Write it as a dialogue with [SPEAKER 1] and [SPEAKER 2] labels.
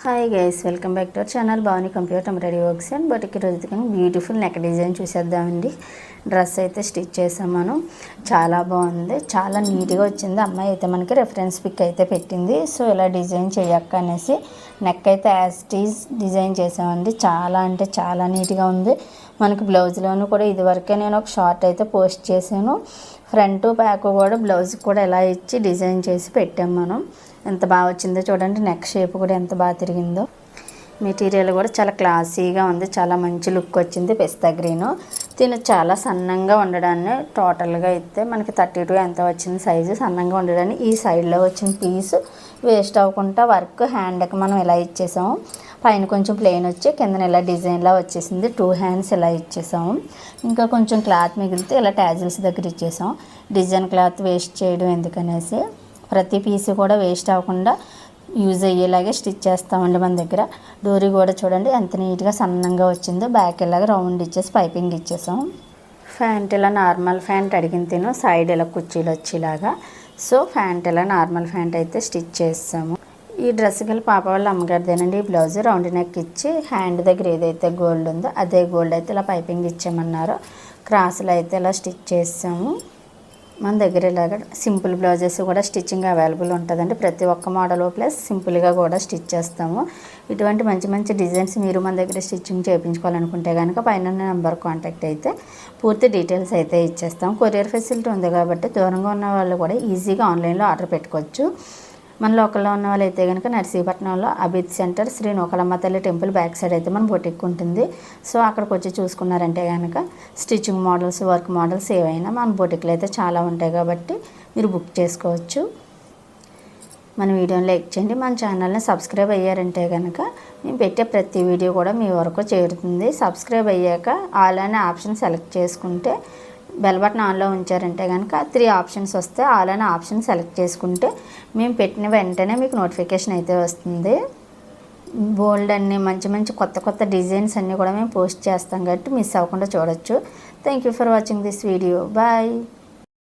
[SPEAKER 1] Hi guys, welcome back to our channel Bhavani computer temporary works and but ఈరోజు beautiful neck design చూసేద్దామండి. Dress అయితే stitch చేసాం మనం. చాలా బాగుంది, చాలా నీట్గా వచ్చింది. అమ్మాయి అయితే మనకి రెఫరెన్స్ పిక్ అయితే పెట్టింది. సో ఇలా డిజైన్ చేయక్క అనేసి నెక్ అయితే యాజ్ టీజ్ డిజైన్ చేసామండి. చాలా అంటే చాలా నీట్గా ఉంది. మనకి బ్లౌజ్లోనూ కూడా ఇదివరకే నేను ఒక షార్ట్ అయితే పోస్ట్ చేశాను. ఫ్రంట్ బ్యాక్ కూడా బ్లౌజ్ కూడా ఎలా ఇచ్చి డిజైన్ చేసి పెట్టాం మనం. ఎంత బాగా వచ్చిందో చూడండి. నెక్ షేప్ కూడా ఎంత బాగా తిరిగిందో. మెటీరియల్ కూడా చాలా క్లాసీగా ఉంది, చాలా మంచి లుక్ వచ్చింది. పిస్తా గ్రీను దీని చాలా సన్నంగా ఉండడాన్ని టోటల్గా అయితే మనకి 32 ఎంత వచ్చింది సైజు. సన్నంగా ఉండడాన్ని ఈ సైడ్లో వచ్చిన పీస్ వేస్ట్ అవ్వకుండా వర్క్ హ్యాండ్కి మనం ఇలా ఇచ్చేసాము. పైన కొంచెం ప్లెయిన్ వచ్చి కిందన ఇలా డిజైన్లా వచ్చేసింది. 2 హ్యాండ్స్ ఇలా ఇచ్చేసాము. ఇంకా కొంచెం క్లాత్ మిగిలితే ఇలా ట్యాజిల్స్ దగ్గర ఇచ్చేసాం. డిజైన్ క్లాత్ వేస్ట్ చేయడం ఎందుకనేసి ప్రతి పీసు కూడా వేస్ట్ అవ్వకుండా యూజ్ అయ్యేలాగే స్టిచ్ చేస్తామండి మన దగ్గర. డోరీ కూడా చూడండి ఎంత నీట్గా సన్నంగా వచ్చిందో. బ్యాక్ ఇలాగా రౌండ్ ఇచ్చేసి పైపింగ్ ఇచ్చేసాం. ఫ్యాంట్ ఇలా నార్మల్ ఫ్యాంట్ అడిగిన తిను సైడ్ ఇలా కుర్చీలు వచ్చేలాగా. సో ఫ్యాంట్ ఇలా నార్మల్ ఫ్యాంట్ అయితే స్టిచ్ చేస్తాము. ఈ డ్రెస్ గల పాప వాళ్ళ అమ్మగారిదేనండి. ఈ బ్లౌజ్ రౌండ్ నెక్ ఇచ్చి హ్యాండ్ దగ్గర ఏదైతే గోల్డ్ ఉందో అదే గోల్డ్ అయితే ఇలా పైపింగ్ ఇచ్చామన్నారు. క్రాసులు అయితే ఇలా స్టిచ్ చేసాము. మన దగ్గర ఇలాగ సింపుల్ బ్లౌజెస్ కూడా స్టిచ్చింగ్ అవైలబుల్ ఉంటుందండి. ప్రతి ఒక్క మోడల్ ప్లస్ సింపుల్గా కూడా స్టిచ్ చేస్తాము. ఇటువంటి మంచి మంచి డిజైన్స్ మీరు మన దగ్గర స్టిచ్చింగ్ చేయించుకోవాలనుకుంటే కనుక పైన నెంబర్ కాంటాక్ట్ అయితే పూర్తి డీటెయిల్స్ అయితే ఇచ్చేస్తాం. కొరియర్ ఫెసిలిటీ ఉంది కాబట్టి దూరంగా ఉన్న వాళ్ళు కూడా ఈజీగా ఆన్లైన్లో ఆర్డర్ పెట్టుకోవచ్చు. మన లోకల్లో ఉన్న వాళ్ళు అయితే కనుక నర్సీపట్నంలో అభిత్ సెంటర్ శ్రీ నూకలమ్మ తల్లి టెంపుల్ బ్యాక్ సైడ్ అయితే మన బొటిక్ ఉంటుంది. సో అక్కడికి వచ్చి చూసుకున్నారంటే కనుక స్టిచ్చింగ్ మోడల్స్, వర్క్ మోడల్స్ ఏవైనా మన బొటిక్లో అయితే చాలా ఉంటాయి కాబట్టి మీరు బుక్ చేసుకోవచ్చు. మన వీడియోని లైక్ చేయండి. మన ఛానల్ని సబ్స్క్రైబ్ అయ్యారంటే కనుక మేము పెట్టే ప్రతి వీడియో కూడా మీ వరకు చేరుతుంది. సబ్స్క్రైబ్ అయ్యాక ఆల్ అనే ఆప్షన్ సెలెక్ట్ చేసుకుంటే బెల్ బటన్ ఆన్లో ఉంచారంటే కనుక 3 ఆప్షన్స్ వస్తే ఆల్ అనే ఆప్షన్ సెలెక్ట్ చేసుకుంటే మేము పెట్టిన వెంటనే మీకు నోటిఫికేషన్ అయితే వస్తుంది. బోల్డ్ అన్ని మంచి మంచి కొత్త కొత్త డిజైన్స్ అన్నీ కూడా మేము పోస్ట్ చేస్తాం కాబట్టి మిస్ అవ్వకుండా చూడొచ్చు. Thank you for watching this video. Bye.